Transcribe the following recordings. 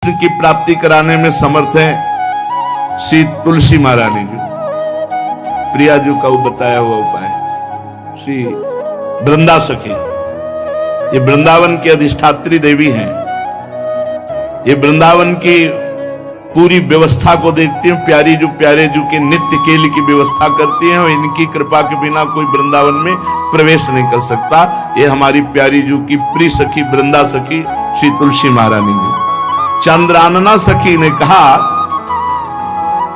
कृष्ण की प्राप्ति कराने में समर्थ है श्री तुलसी महारानी जी। प्रिया जी का बताया हुआ उपाय श्री वृंदा सखी, ये वृंदावन की अधिष्ठात्री देवी हैं। ये वृंदावन की पूरी व्यवस्था को देखती हैं। प्यारे जू के नित्य केल की व्यवस्था करती हैं और इनकी कृपा के बिना कोई वृंदावन में प्रवेश नहीं कर सकता। ये हमारी प्यारी जू की प्रिय सखी वृंदा सखी श्री तुलसी महारानी जी। चंद्रानना सखी ने कहा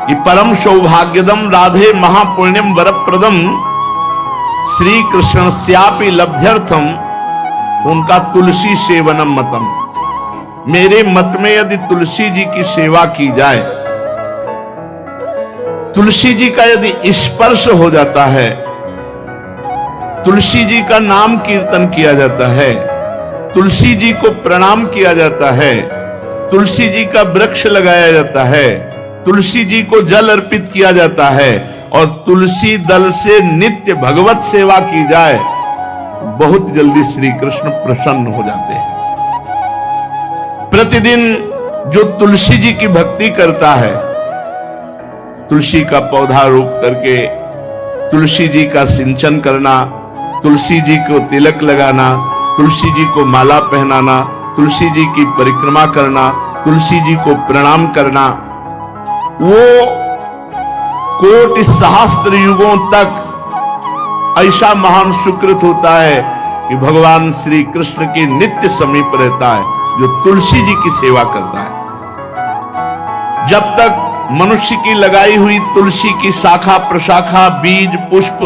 कि परम सौभाग्यदम राधे महापुण्यम वरप्रदम श्री कृष्ण श्यापि लब्ध्यर्थम उनका तुलसी सेवनम मतम। मेरे मत में यदि तुलसी जी की सेवा की जाए, तुलसी जी का यदि स्पर्श हो जाता है, तुलसी जी का नाम कीर्तन किया जाता है, तुलसी जी को प्रणाम किया जाता है, तुलसी जी का वृक्ष लगाया जाता है, तुलसी जी को जल अर्पित किया जाता है और तुलसी दल से नित्य भगवत सेवा की जाए, बहुत जल्दी श्री कृष्ण प्रसन्न हो जाते हैं। प्रतिदिन जो तुलसी जी की भक्ति करता है, तुलसी का पौधा रोप करके तुलसी जी का सिंचन करना, तुलसी जी को तिलक लगाना, तुलसी जी को माला पहनाना, तुलसी जी की परिक्रमा करना, तुलसी जी को प्रणाम करना, वो कोटि सहस्त्र युगों तक ऐसा महान सुकृत होता है कि भगवान श्री कृष्ण के नित्य समीप रहता है जो तुलसी जी की सेवा करता है। जब तक मनुष्य की लगाई हुई तुलसी की शाखा प्रशाखा बीज पुष्प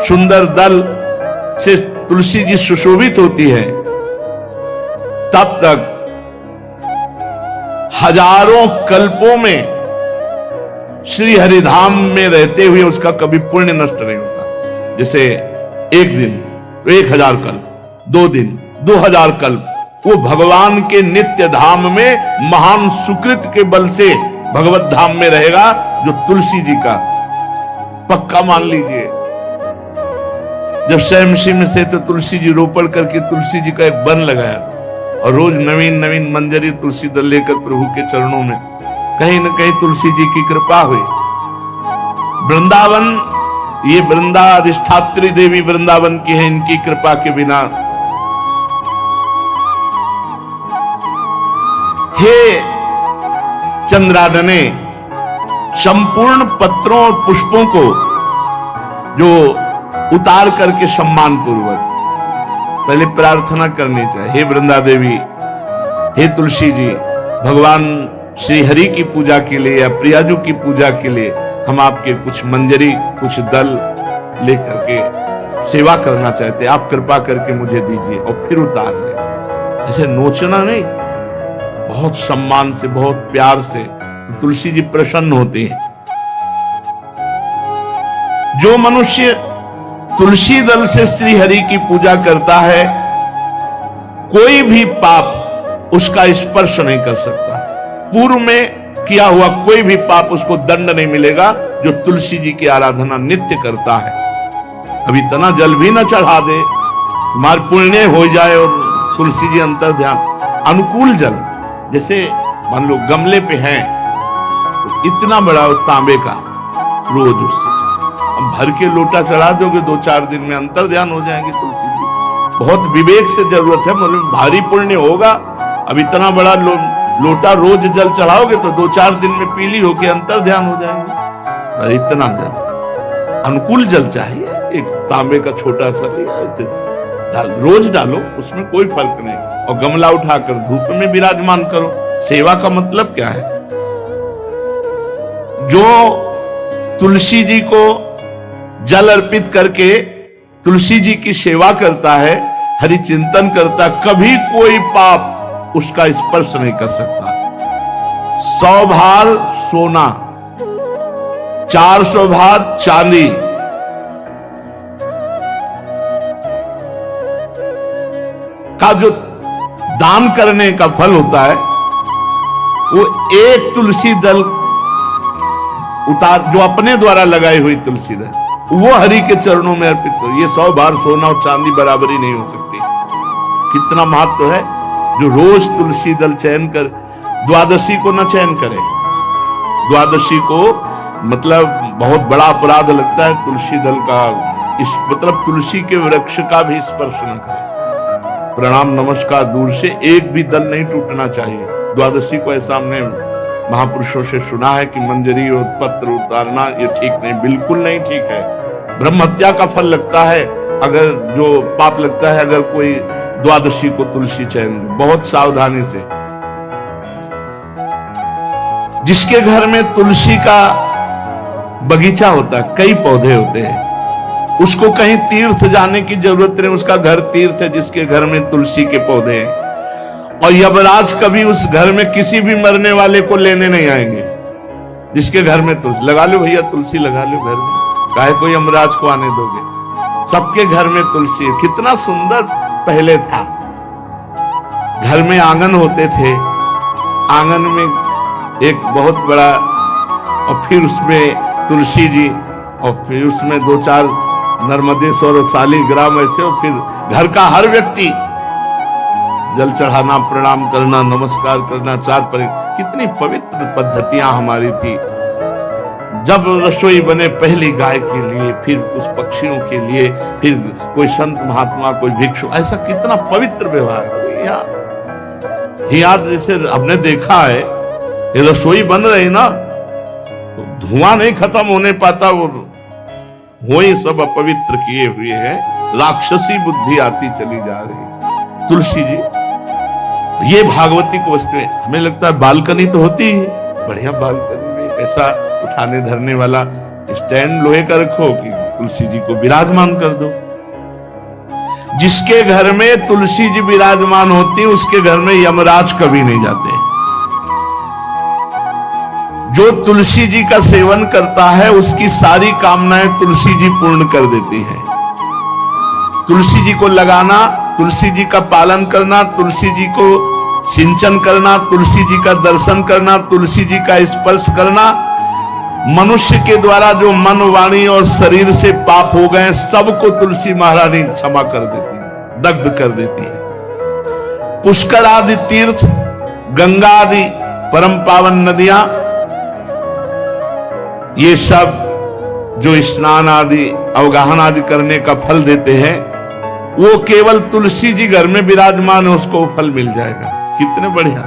सुंदर दल से तुलसी जी सुशोभित होती है, तब तक हजारों कल्पों में श्री हरिधाम में रहते हुए उसका कभी पुण्य नष्ट नहीं होता। जैसे एक दिन 1000 कल्प, 2 दिन 2000 कल्प, वो भगवान के नित्य धाम में महान सुकृत के बल से भगवत धाम में रहेगा, जो तुलसी जी का पक्का मान लीजिए। जब स्वयंसी में थे तो तुलसी जी रोपण करके तुलसी जी का एक वन लगाया और रोज नवीन नवीन मंजरी तुलसी दल लेकर प्रभु के चरणों में, कहीं न कहीं तुलसी जी की कृपा हुई। वृंदावन, ये वृंदा अधिष्ठात्री देवी वृंदावन की है, इनकी कृपा के बिना। हे चंद्रादने, संपूर्ण पत्रों और पुष्पों को जो उतार करके सम्मान पूर्वक पहले प्रार्थना करनी चाहिए। हे वृंदा देवी, हे तुलसी जी, भगवान श्री हरि की पूजा के लिए या प्रियाजू की पूजा के लिए हम आपके कुछ मंजरी कुछ दल लेकर के सेवा करना चाहते हैं, आप कृपा करके मुझे दीजिए। और फिर उतार ले, ऐसे नोचना नहीं, बहुत सम्मान से बहुत प्यार से, तो तुलसी जी प्रसन्न होते हैं। जो मनुष्य तुलसी दल से श्री हरि की पूजा करता है, कोई भी पाप उसका स्पर्श नहीं कर सकता। पूर्व में किया हुआ कोई भी पाप उसको दंड नहीं मिलेगा, जो तुलसी जी की आराधना नित्य करता है। अब इतना जल भी ना चढ़ा दे, तुम्हारे पुण्य हो जाए और तुलसी जी अंतर ध्यान। अनुकूल जल, जैसे मान लो गमले पे हैं तो इतना बड़ा तांबे का, रोज उससे अब भर के लोटा चढ़ा दोगे 2-4 दिन में अंतर ध्यान हो जाएंगे तुलसी जी। बहुत विवेक से जरूरत है, मतलब भारी पुण्य होगा। अब इतना बड़ा लोटा रोज जल चढ़ाओगे तो 2-4 दिन में पीली होके अंतर ध्यान हो जाएंगे। और इतना जल, अनुकूल जल चाहिए, एक तांबे का छोटा सा लिया, ऐसे रोज डालो, उसमें कोई फर्क नहीं। और गमला उठाकर धूप में विराजमान करो। सेवा का मतलब क्या है? जो तुलसी जी को जल अर्पित करके तुलसी जी की सेवा करता है, हरि चिंतन करता, कभी कोई पाप उसका स्पर्श नहीं कर सकता। 100 भार सोना, 400 भार चांदी, का जो दान करने का फल होता है, वो एक तुलसी दल उतार, जो अपने द्वारा लगाई हुई तुलसी दल, वो हरि के चरणों में अर्पित करो। ये 100 भार सोना और चांदी बराबरी नहीं हो सकती। कितना महत्व है। जो रोज तुलसी दल चयन कर द्वादशी को न चयन करे। द्वादशी को मतलब बहुत बड़ा अपराध लगता है तुलसी दल का, इस मतलब तुलसी के वृक्ष का भी स्पर्श न करे। प्रणाम नमस्कार दूर से, एक भी दल नहीं टूटना चाहिए। द्वादशी को ऐसा हमने महापुरुषों से सुना है कि मंजरी और पत्र उतारना ये ठीक नहीं, बिल्कुल नहीं ठीक है। ब्रह्म हत्या का फल लगता है, अगर जो पाप लगता है अगर कोई द्वादशी को तुलसी चयन, बहुत सावधानी से। जिसके घर में तुलसी का बगीचा होता है, कई पौधे होते हैं, उसको कहीं तीर्थ जाने की जरूरत नहीं, उसका घर तीर्थ है जिसके घर में तुलसी के पौधे हैं। और यमराज कभी उस घर में किसी भी मरने वाले को लेने नहीं आएंगे। जिसके घर में तुलसी, लगा लो भैया तुलसी लगा लो घर में, काहे को यमराज को आने दोगे? सबके घर में तुलसी। कितना सुंदर पहले था, घर में आंगन होते थे, आंगन में एक बहुत बड़ा, और फिर उसमें तुलसी जी, और फिर उसमें 2-4 नर्मदेश्वर शालिग्राम ऐसे, और फिर घर का हर व्यक्ति जल चढ़ाना, प्रणाम करना, नमस्कार करना, 4 पर। कितनी पवित्र पद्धतियां हमारी थी। जब रसोई बने पहली गाय के लिए, फिर कुछ पक्षियों के लिए, फिर कोई संत महात्मा, कोई भिक्षु, ऐसा कितना पवित्र व्यवहार। यहाँ जैसे हमने देखा है ये रसोई बन रही ना, तो धुआं नहीं खत्म होने पाता, वो ही सब अपवित्र किए हुए हैं, राक्षसी बुद्धि आती चली जा रही। तुलसी जी, ये भागवती को वस्तु है। हमें लगता है बालकनी तो होती है, बढ़िया बालकनी में ऐसा उठाने धरने वाला स्टैंड लोहे का रखो कि तुलसी जी को विराजमान कर दो। जिसके घर में तुलसी जी विराजमान होती, उसके घर में यमराज कभी नहीं जाते। जो तुलसी जी का सेवन करता है उसकी सारी कामनाएं तुलसी जी पूर्ण कर देती है। तुलसी जी को लगाना, तुलसी जी का पालन करना, तुलसी जी को सिंचन करना, तुलसी जी का दर्शन करना, तुलसी जी का स्पर्श करना, मनुष्य के द्वारा जो मन, वाणी और शरीर से पाप हो गए सबको तुलसी महारानी क्षमा कर देती है, दग्ध कर देती है। पुष्कर आदि तीर्थ, गंगा आदि परम पावन नदियां, ये सब जो स्नान आदि, अवगाहन आदि करने का फल देते हैं, वो केवल तुलसी जी घर में विराजमान है उसको फल मिल जाएगा। कितने बढ़िया।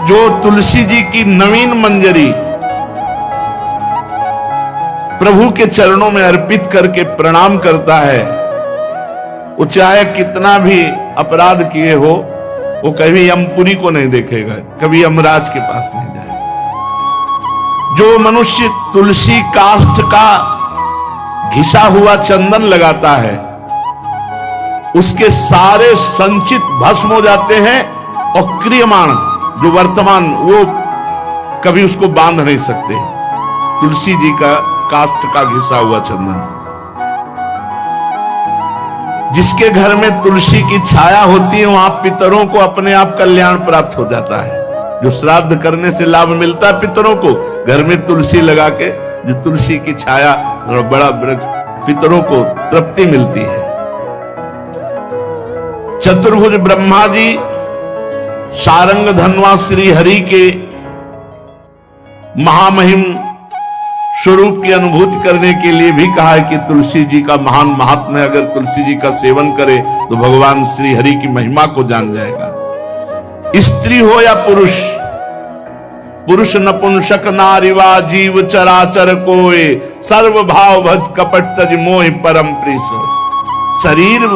जो तुलसी जी की नवीन मंजरी प्रभु के चरणों में अर्पित करके प्रणाम करता है, वो चाहे कितना भी अपराध किए हो, वो कभी यमपुरी को नहीं देखेगा, कभी यमराज के पास नहीं जाएगा। जो मनुष्य तुलसी काष्ठ का घिसा हुआ चंदन लगाता है, उसके सारे संचित भस्म हो जाते हैं, और क्रियमाण जो वर्तमान, वो कभी उसको बांध नहीं सकते। तुलसी जी का काष्ठ का घिसा हुआ चंदन। जिसके घर में तुलसी की छाया होती है, वहां पितरों को अपने आप कल्याण प्राप्त हो जाता है। जो श्राद्ध करने से लाभ मिलता है पितरों को, घर में तुलसी लगा के, जो तुलसी की छाया और बड़ा वृक्ष, पितरों को तृप्ति मिलती है। चतुर्भुज ब्रह्मा जी सारंग धनवा श्री हरि के महामहिम स्वरूप की अनुभूति करने के लिए भी कहा है कि तुलसी जी का महान महात्म्य है। अगर तुलसी जी का सेवन करे तो भगवान श्री हरि की महिमा को जान जाएगा। स्त्री हो या पुरुष, पुरुष नपुंसक नारीवा जीव चराचर कोय, सर्व भाव भज कपट तज मोहि परम प्रीस। शरीर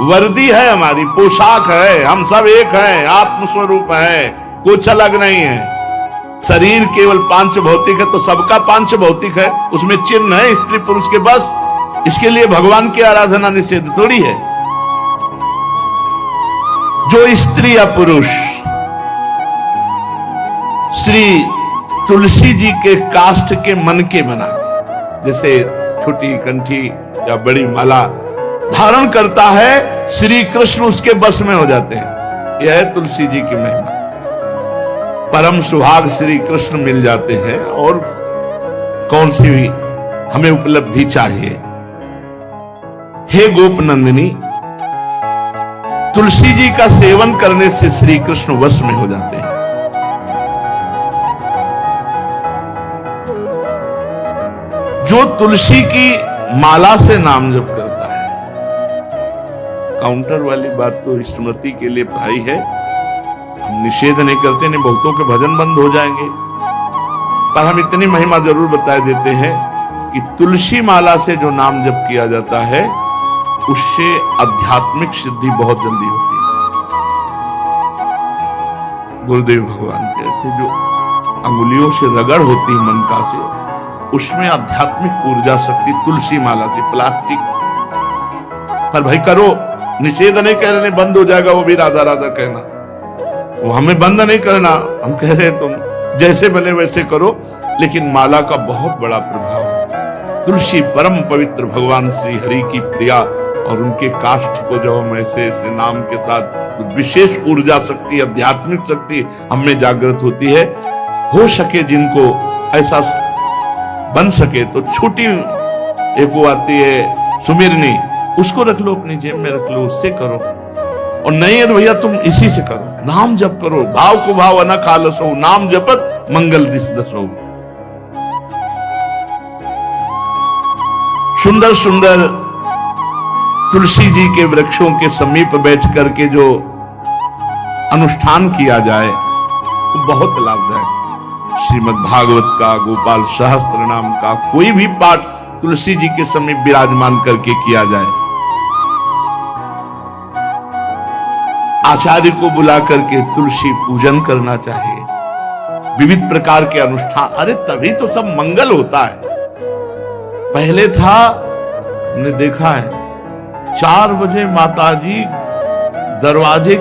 वर्दी है, हमारी पोशाक है, हम सब एक हैं, आत्मस्वरूप है, कुछ अलग नहीं है। शरीर केवल पांच भौतिक है तो सबका पांच भौतिक है, उसमें चिन्ह है स्त्री पुरुष के, बस इसके लिए भगवान की आराधना निषेध थोड़ी है। जो स्त्री या पुरुष श्री तुलसी जी के काष्ठ के मन के बना, जैसे छोटी कंठी या बड़ी माला धारण करता है, श्री कृष्ण उसके बस में हो जाते हैं। यह है तुलसी जी की महिमा। परम सुहाग श्री कृष्ण मिल जाते हैं, और कौन सी भी हमें उपलब्धि चाहिए। हे गोप नंदिनी, तुलसी जी का सेवन करने से श्री कृष्ण वश में हो जाते हैं। जो तुलसी की माला से नाम जप करता है, काउंटर वाली बात तो स्मृति के लिए भाई है, हम निषेध नहीं करते, नहीं बहुतों के भजन बंद हो जाएंगे, पर हम इतनी महिमा जरूर बता देते हैं कि तुलसी माला से जो नाम जप किया जाता है उससे आध्यात्मिक सिद्धि बहुत जल्दी होती है। गुरुदेव भगवान कहते जो अंगुलियों से रगड़ होती है मन का से, उसमें आध्यात्मिक ऊर्जा शक्ति तुलसी माला से। प्लास्टिक पर भाई करो, निषेध नहीं कह रहे, बंद हो जाएगा वो भी राधा राधा कहना, वो हमें बंद नहीं करना, हम कह रहे तुम जैसे बने वैसे करो, लेकिन माला का बहुत बड़ा प्रभाव है। तुलसी परम पवित्र भगवान श्री हरि की प्रिया, और उनके काष्ठ को जब हम ऐसे ऐसे नाम के साथ विशेष ऊर्जा शक्ति, आध्यात्मिक शक्ति हमें जागृत होती है। हो सके जिनको ऐसा बन सके तो छोटी एक वो आती है सुमिरनी, उसको रख लो, अपनी जेब में रख लो, उससे करो। और नहीं है तो भैया तुम इसी से करो, नाम जप करो, भाव को भाव न खालसो, नाम जपत मंगल दिस दसो। सुंदर सुंदर तुलसी जी के वृक्षों के समीप बैठ करके जो अनुष्ठान किया जाए तो बहुत लाभदायक। श्रीमद् भागवत का, गोपाल सहस्त्र नाम का कोई भी पाठ तुलसी जी के समीप विराजमान करके किया जाए, आचार्य को बुला करके तुलसी पूजन करना चाहिए। विविध प्रकार के अनुष्ठान, अरे तभी तो सब मंगल होता है। पहले था, हमने देखा है 4 बजे माताजी दरवाजे